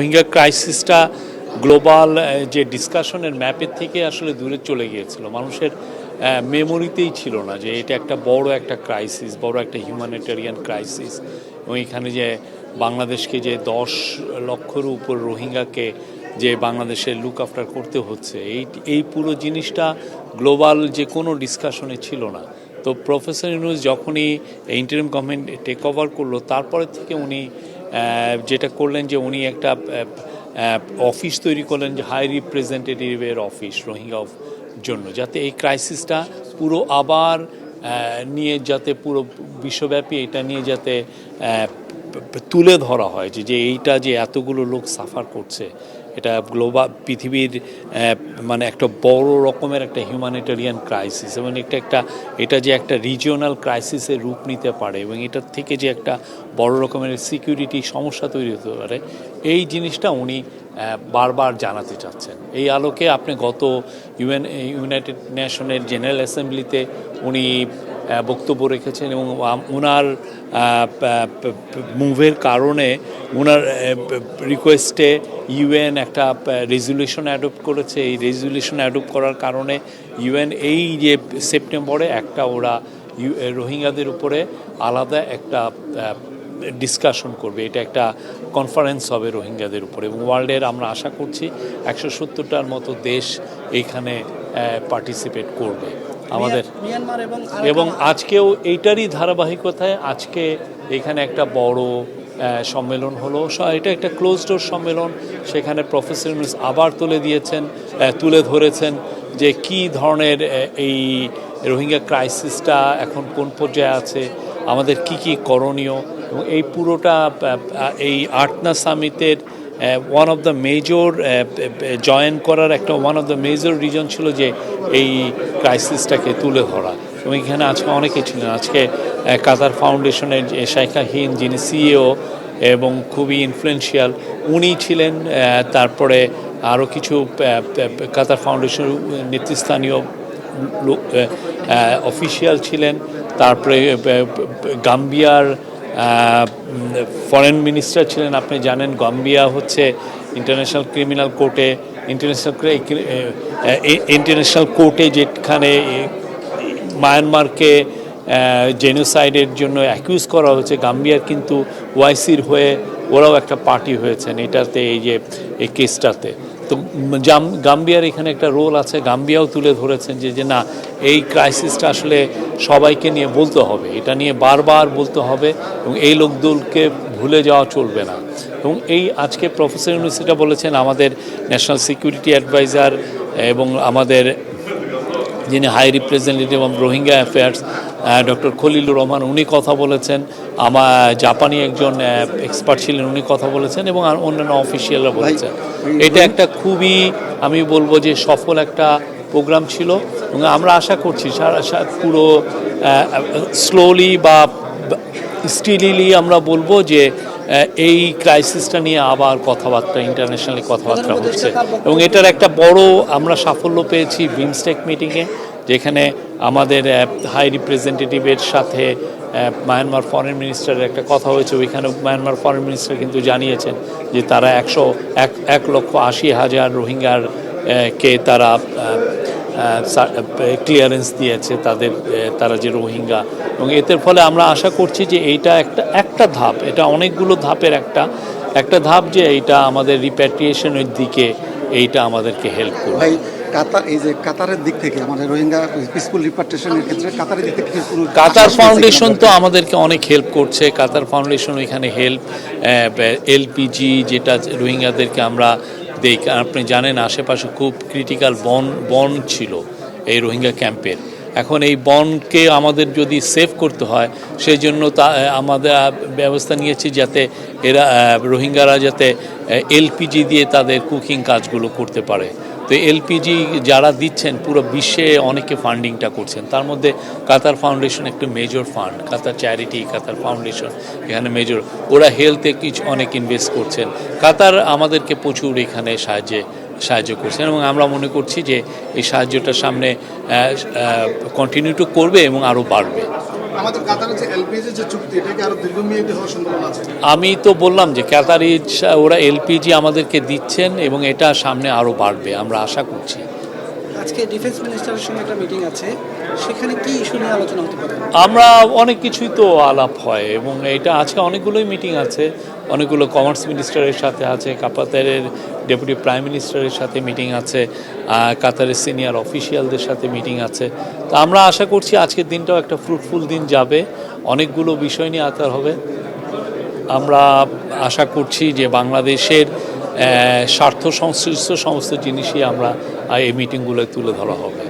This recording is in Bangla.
রোহিঙ্গা ক্রাইসিসটা গ্লোবাল যে ডিসকাশনের ম্যাপের থেকে আসলে দূরে চলে গিয়েছিল, মানুষের মেমোরিতেই ছিল না যে এটা একটা বড় একটা ক্রাইসিস, বড় একটা হিউম্যানিটেরিয়ান ক্রাইসিস। এবং এখানে যে বাংলাদেশকে যে 10 লক্ষের উপর রোহিঙ্গাকে যে বাংলাদেশে লুক আফটার করতে হচ্ছে, এই পুরো জিনিসটা গ্লোবাল যে কোনো ডিসকাশনে ছিল না। তো প্রফেসর ইউনূস যখনই ইন্টারিম গভর্নমেন্ট টেক ওভার করলো, তারপরে থেকে উনি যেটা করলেন যে উনি একটা অফিস তৈরি করলেন, যে হাই রিপ্রেজেন্টেটিভের অফিস রোহিঙ্গা জন্য, যাতে এই ক্রাইসিসটা পুরো আবার নিয়ে যাতে পুরো বিশ্বব্যাপী এটা নিয়ে যাতে তুলে ধরা হয় যে এইটা যে এতগুলো লোক সাফার করছে, এটা গ্লোবাল পৃথিবীর মানে একটা বড় রকমের একটা হিউম্যানিটেরিয়ান ক্রাইসিস, এবং এটা যে একটা রিজিওনাল ক্রাইসিসের রূপ নিতে পারে, এবং এটার থেকে যে একটা বড় রকমের সিকিউরিটি সমস্যা তৈরি হতে পারে, এই জিনিসটা উনি বারবার জানাতে চাচ্ছেন। এই আলোকে আপনি গত ইউনাইটেড নেশনের জেনারেল অ্যাসেম্বলিতে উনি বক্তব্য রেখেছেন, এবং ওনার মুভের কারণে ওনার রিকোয়েস্টে ইউএন একটা রেজুলেশন অ্যাডপ্ট করেছে। এই রেজুলেশন অ্যাডপ্ট করার কারণে ইউএন এই যে সেপ্টেম্বরে একটা ওরা রোহিঙ্গাদের উপরে আলাদা একটা ডিসকাশন করবে, এটা একটা কনফারেন্স হবে রোহিঙ্গাদের উপরে, এবং ওয়ার্ল্ডের আমরা আশা করছি 170টার মতো দেশ এইখানে পার্টিসিপেট করবে আমাদের। এবং আজকেও এইটারই ধারাবাহিকতায় আজকে এখানে একটা বড় সম্মেলন হলো। এটা একটা ক্লোজ ডোর সম্মেলন, সেখানে প্রফেসর ইউনূস আবার তুলে ধরেছেন যে কি ধরনের এই রোহিঙ্গা ক্রাইসিসটা এখন কোন পর্যায়ে আছে, আমাদের কি করণীয়। এবং এই পুরোটা এই আটনা সামিটের ওয়ান অফ দ্য মেজর জয়েন করার একটা one of the major reason ছিল যে এই ক্রাইসিসটাকে তুলে ধরা। এবং এখানে আজকে অনেকে ছিলেন, আজকে কাতার ফাউন্ডেশনের যে শাইখা হিন্দ, যিনি সিইও এবং খুবই ইনফ্লুয়েন্সিয়াল, উনি ছিলেন। তারপরে আরও কিছু কাতার ফাউন্ডেশনের নেতৃস্থানীয় অফিসিয়াল ছিলেন। তারপরে গাম্বিয়ার ফরেন মিনিস্টার ছিলেন। আপনি জানেন গাম্বিয়া হচ্ছে ইন্টারন্যাশনাল ক্রিমিনাল কোর্টে ইন্টারন্যাশনাল কোর্টে যেখানে মায়ানমারকে জেনোসাইডের জন্য অ্যাকিউজ করা হয়েছে, গাম্বিয়ার কিন্তু ওআইসির হয়ে ওরাও একটা পার্টি হয়েছেন এটাতে, এই কেসটাতে। তো গাম্বিয়ার এখানে একটা রোল আছে। গাম্বিয়াও তুলে ধরেছেন যে না, এই ক্রাইসিসটা আসলে সবাইকে নিয়ে বলতে হবে, এটা নিয়ে বারবার বলতে হবে, এবং এই লোকদলকে ভুলে যাওয়া চলবে না। এবং এই আজকে প্রফেসর ইউনূস এটা বলেছেন, আমাদের ন্যাশনাল সিকিউরিটি অ্যাডভাইজার এবং আমাদের যিনি high representative of Rohingya affairs doctor Khalilur Rahman, উনি কথা বলেছেন। জাপানি একজন এক্সপার্ট ছিলেন, উনি কথা বলেছেন, এবং অন্যান্য অফিসিয়ালরা বলেছেন। এটা একটা খুবই, আমি বলবো যে সফল একটা প্রোগ্রাম ছিল, এবং আমরা আশা করছি পুরো স্লোলি বা স্টিলিলি আমরা বলবো যে এই ক্রাইসিসটা নিয়ে আবার কথাবার্তা, ইন্টারন্যাশনালি কথাবার্তা হচ্ছে। এবং এটার একটা বড় আমরা সাফল্য পেয়েছি বিমস্টেক মিটিংয়ে, যেখানে আমাদের হাই রিপ্রেজেন্টেটিভের সাথে মায়ানমার ফরেন মিনিস্টারের একটা কথা হয়েছে। ওইখানে মায়ানমার ফরেন মিনিস্টার কিন্তু জানিয়েছেন যে তারা 1,80,000 রোহিঙ্গার কে তারা ক্লিয়ারেন্স দিয়েছে তারা যে রোহিঙ্গা। এবং এর ফলে আমরা আশা করছি যে এইটা একটা ধাপ, এটা অনেকগুলো ধাপের একটা ধাপ, যে এইটা আমাদের রিপ্যাট্রিয়েশনের দিকে এইটা আমাদেরকে হেল্প করবে। কাতারের দিক থেকে আমাদের রোহিঙ্গা পিসফুল রিপ্যাট্রিয়েশনের ক্ষেত্রে কাতারের দিক থেকে কাতার ফাউন্ডেশন তো আমাদেরকে অনেক হেল্প করছে। কাতার ফাউন্ডেশন ওইখানে এলপিজি যেটা রোহিঙ্গাদেরকে আমরা দেই, আপনি জানেন আশেপাশে খুব ক্রিটিক্যাল বন ছিল এই রোহিঙ্গা ক্যাম্পের। এখন এই বনকে আমাদের যদি সেভ করতে হয়, সেই জন্য আমাদের ব্যবস্থা নিয়েছি যাতে রোহিঙ্গারা যাতে এলপিজি দিয়ে তাদের কুকিং কাজগুলো করতে পারে। তো এলপিজি যারা দিচ্ছেন পুরো বিশ্বে অনেকে ফান্ডিংটা করছেন, তার মধ্যে কাতার ফাউন্ডেশন একটা মেজর ফান্ড, কাতার চ্যারিটি, কাতার ফাউন্ডেশন এখানে মেজর, ওরা হেলথে অনেক ইনভেস্ট করছেন। কাতার আমাদেরকে প্রচুর এখানে সাহায্য করছেন, এবং আমরা মনে করছি যে এই সাহায্যটা সামনে কন্টিনিউ করবে এবং আরও বাড়বে। আমাদের কাতারের যে এলপিজি যে চুক্তি এটাকে আরো দীর্ঘমেয়াদী হওয়ার সম্ভাবনা আছে। আমি তো বললাম যে ক্যাতারি ওরা এলপিজি আমাদেরকে দিচ্ছেন এবং এটা সামনে আরও বাড়বে আমরা আশা করছি। আজকে ডিফেন্স মিনিস্টারের সঙ্গে একটা মিটিং আছে, সেখানে কি ইস্যু নিয়ে আলোচনা হতে পারে? আমরা অনেক কিছুই তো আলাপ হয় এবং এটা আজকে অনেকগুলোই মিটিং আছে, অনেকগুলো কমার্স মিনিস্টারের সাথে আছে, কাতারের ডেপুটি প্রাইম মিনিস্টারের সাথে মিটিং আছে, কাতারের সিনিয়র অফিসিয়ালদের সাথে মিটিং আছে। তো আমরা আশা করছি আজকের দিনটাও একটা ফ্রুটফুল দিন যাবে, অনেকগুলো বিষয় নিয়ে আতার হবে। আমরা আশা করছি যে বাংলাদেশের স্বার্থ সংশ্লিষ্ট সমস্ত জিনিসই আমরা এই মিটিংগুলোয় তুলে ধরা হবে।